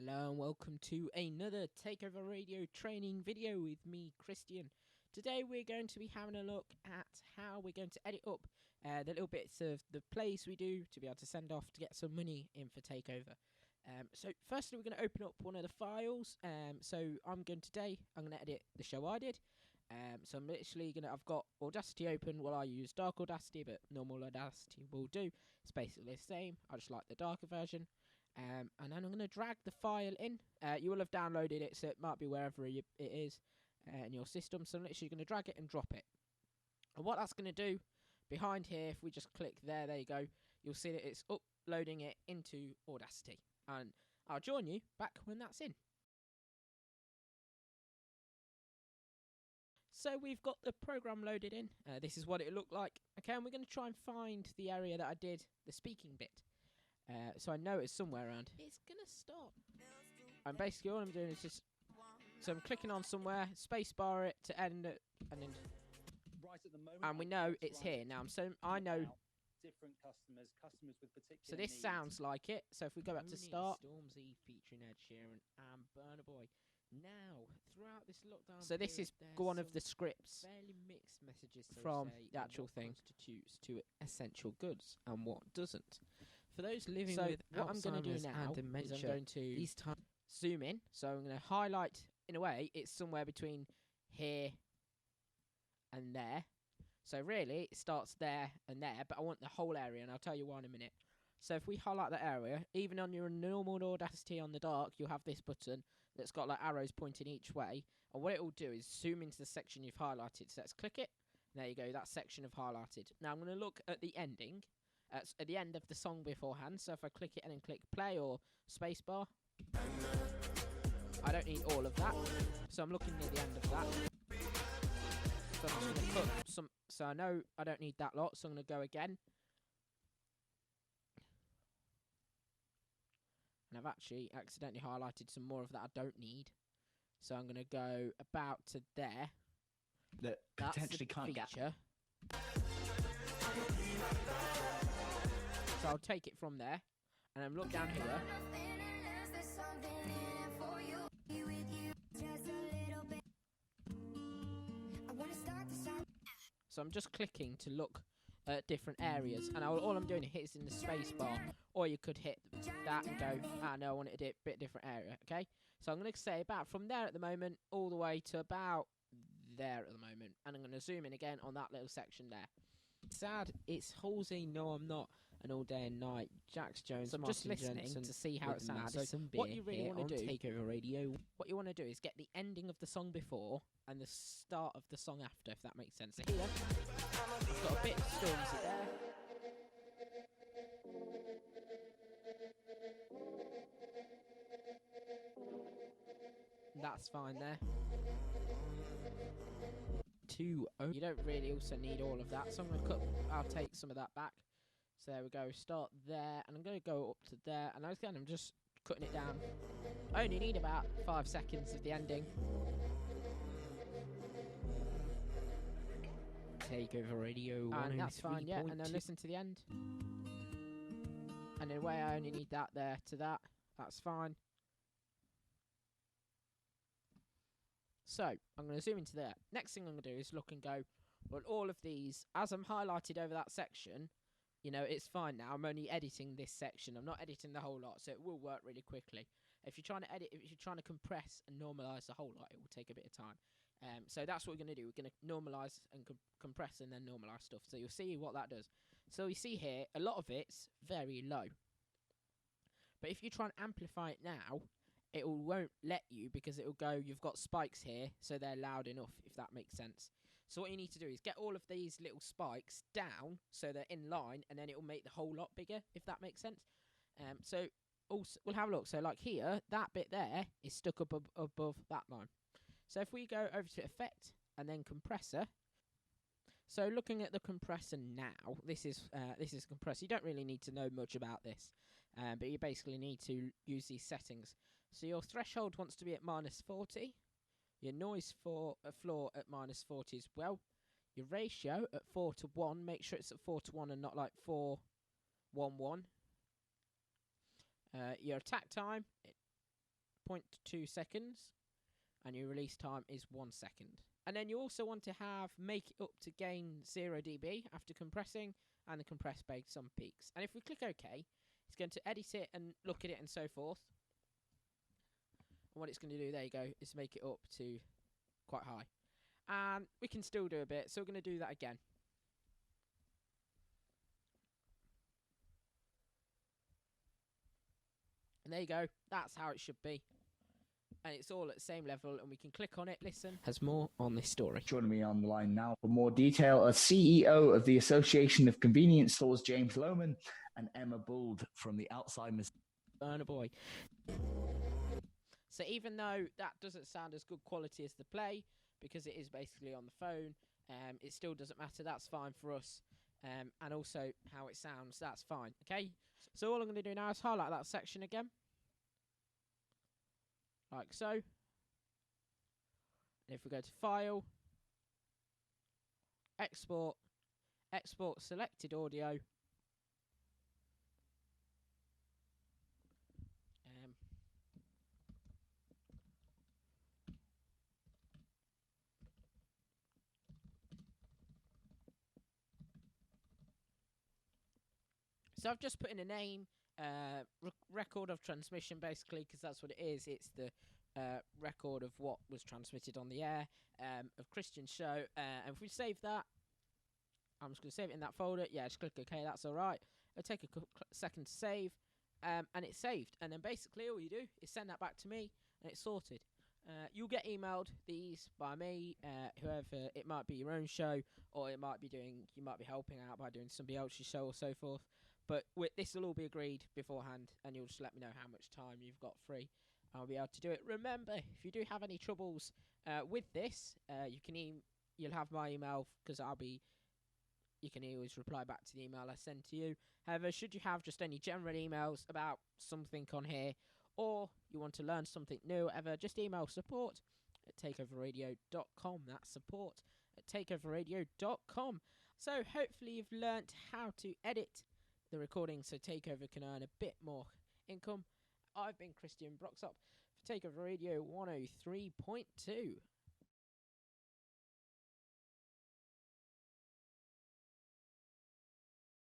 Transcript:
Hello and welcome to another Takeover Radio training video with me, Kristian. Today we're going to be having a look at how we're going to edit up the little bits of the plays we do to be able to send off to get some money in for Takeover. So firstly we're going to open up one of the files. So I'm going to edit the show I did. So I'm literally I've got Audacity open. Well, I use dark Audacity, but normal Audacity will do. It's basically the same. I just like the darker version. And then I'm going to drag the file in. You will have downloaded it, so it might be wherever it is in your system. So I'm literally going to drag it and drop it. And what that's going to do behind here, if we just click there you go, you'll see that it's uploading it into Audacity. And I'll join you back when that's in. So we've got the program loaded in. This is what it looked like. Okay, and we're going to try and find the area that I did the speaking bit. So I know it's somewhere around. It's gonna stop. And basically all I'm doing is just, so I'm clicking on somewhere, spacebar it to end it, and then right at the moment, and we know it's here now. I know different customers with particular. So this sounds like it. So if we go back to start, Stormzy featuring Ed Sheeran and Burna Boy. Now, throughout this lockdown, so this is one of the scripts fairly mixed messages from the actual thing constitutes to essential goods and what doesn't. For those living with what I'm going to do now is I'm going to zoom in. So I'm going to highlight, in a way, it's somewhere between here and there. So really, it starts there and there, but I want the whole area, and I'll tell you why in a minute. So if we highlight that area, even on your normal Audacity on the dark, you'll have this button that's got like arrows pointing each way. And what it will do is zoom into the section you've highlighted. So let's click it. There you go, that section I've highlighted. Now I'm going to look at the ending, at the end of the song beforehand. So if I click it and then click play or spacebar, I don't need all of that. So I'm looking near the end of that. So I'm just going to put some, so I know I don't need that lot, so I'm going to go again. And I've actually accidentally highlighted some more of that I don't need. So I'm going to go about to there. That potentially can't get. So I'll take it from there. And then look down here. So I'm just clicking to look at different areas, and all I'm doing is in the space bar, or you could hit that and go, no, I want it a bit different area. Okay, so I'm going to say about from there at the moment all the way to about there at the moment, and I'm going to zoom in again on that little section there. Sad, it's Halsey, no I'm not, and All Day and Night, Jax Jones, so I'm just listening to see how it sounds. So what you really want to do, Takeover Radio, what you want to do is get the ending of the song before and the start of the song after, if that makes sense. So here, I've got a bit of Stormzy there. That's fine there. You don't really also need all of that, so I'm going to I'll take some of that back. So there we go, start there, and I'm going to go up to there, and I'm just cutting it down. I only need about 5 seconds of the ending. Takeover Radio, and that's fine, yeah, and then listen to the end. And in a way, I only need that there to that. That's fine. So, I'm going to zoom into there. Next thing I'm going to do is look and go, well, all of these, as I'm highlighted over that section, you know, it's fine now. I'm only editing this section. I'm not editing the whole lot, so it will work really quickly. If you're trying to edit, if you're trying to compress and normalize the whole lot, it will take a bit of time. So that's what we're going to do. We're going to normalize and compress and then normalize stuff. So you'll see what that does. So you see here, a lot of it's very low. But if you try and amplify it now, it won't let you, because it will go, you've got spikes here, so they're loud enough, if that makes sense. So what you need to do is get all of these little spikes down so they're in line, and then it will make the whole lot bigger, if that makes sense. So also, we'll have a look. So like here, that bit there is stuck up above that line. So if we go over to Effect and then Compressor. So looking at the compressor now, this is compressor. You don't really need to know much about this, but you basically need to use these settings. So your threshold wants to be at -40, your noise floor at -40 as well, your ratio at 4:1. Make sure it's at 4:1 and not like 4:11. Your attack time 0.2 seconds, and your release time is 1 second. And then you also want to make it up to gain 0 dB after compressing, and the compress based on peaks. And if we click OK, it's going to edit it and look at it and so forth. And what it's going to do, there you go, is make it up to quite high. And we can still do a bit, so we're going to do that again. And there you go, that's how it should be. And it's all at the same level, and we can click on it, listen. Has more on this story. Joining me on the line now for more detail, a CEO of the Association of Convenience Stores, James Lohman, and Emma Bould from the Alzheimer's. Burner Boy. So even though that doesn't sound as good quality as the play, because it is basically on the phone, it still doesn't matter. That's fine for us. And also how it sounds, that's fine. Okay. So all I'm going to do now is highlight that section again. Like so. And if we go to File, Export, Export Selected Audio. So I've just put in a name, record of transmission, basically, because that's what it is. It's the record of what was transmitted on the air of Kristian's show. And if we save that, I'm just going to save it in that folder. Yeah, just click OK, that's all right. It'll take a second to save, and it's saved. And then basically all you do is send that back to me, and it's sorted. You'll get emailed these by me, whoever. It might be your own show, or it might be you might be helping out by doing somebody else's show or so forth. But this will all be agreed beforehand, and you'll just let me know how much time you've got free. I'll be able to do it. Remember, if you do have any troubles with this, you'll have my email, because you can always reply back to the email I send to you. However, should you have just any general emails about something on here, or you want to learn something new, whatever, just email support at takeoverradio.com. That's support at takeoverradio.com. So hopefully you've learnt how to edit the recording so Takeover can earn a bit more income. I've been Kristian Broxop for Takeover Radio 103.2.